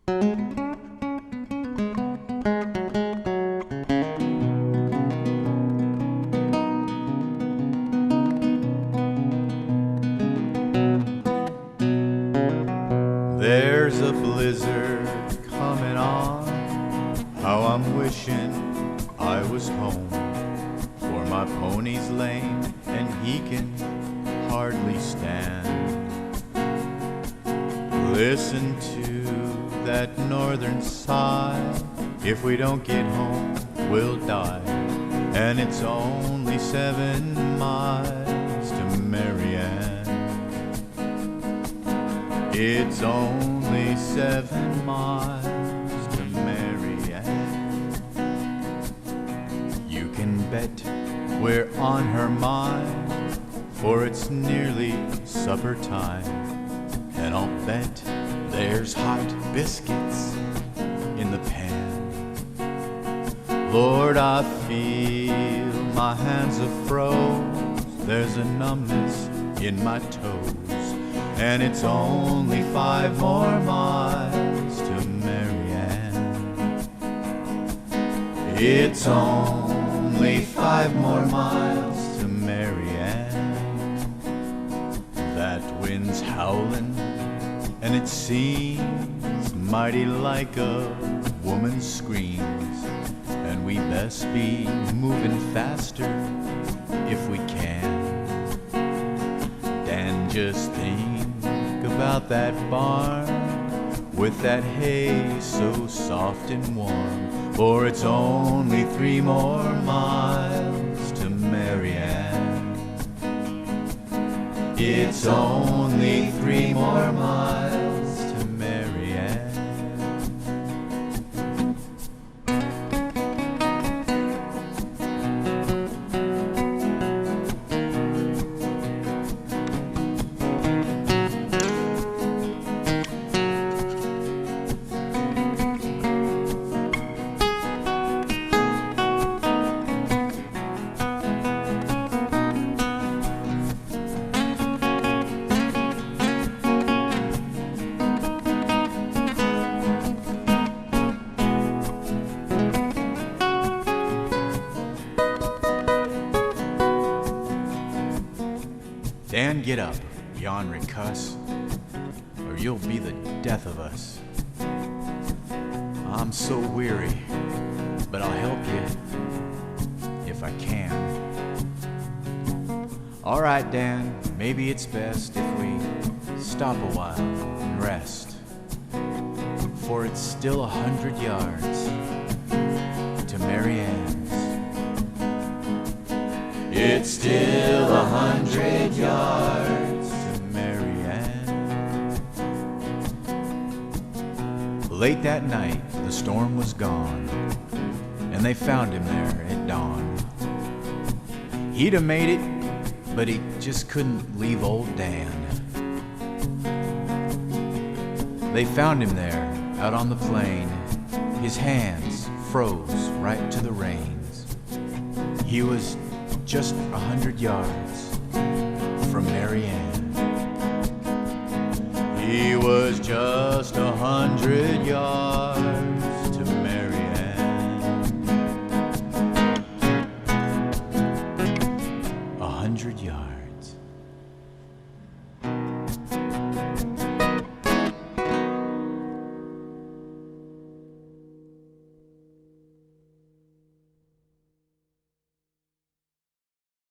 There's a blizzard coming on. How I'm wishing I was home. For my pony's lame and he can hardly stand. Listen to that northern sigh. If we don't get home, we'll die. And it's only 7 miles to Marianne. It's only 7 miles to Marianne. You can bet we're on her mind, for it's nearly supper time. And I'll bet there's hot biscuits in the pan. Lord, I feel my hands a-froze. There's a numbness in my toes. And it's only 5 more miles to Marianne. It's only 5 more miles to Marianne. That wind's howling, and it seems mighty like a woman's screams. And we best be moving faster if we can. Dan, just think about that barn with that hay so soft and warm. For it's only 3 more miles to Marianne. It's only 3 more miles to Marianne. Dan, get up, you ornery cuss, or you'll be the death of us. I'm so weary, but I'll help you if I can. All right, Dan, maybe it's best if we stop a while and rest, for it's still 100 yards to Marianne's. It's still 100 yards to Marianne. Late that night, the storm was gone, and they found him there at dawn. He'd have made it, but he just couldn't leave old Dan. They found him there, out on the plain. His hands froze right to the reins. He was just 100 yards from Marianne. He was just 100 yards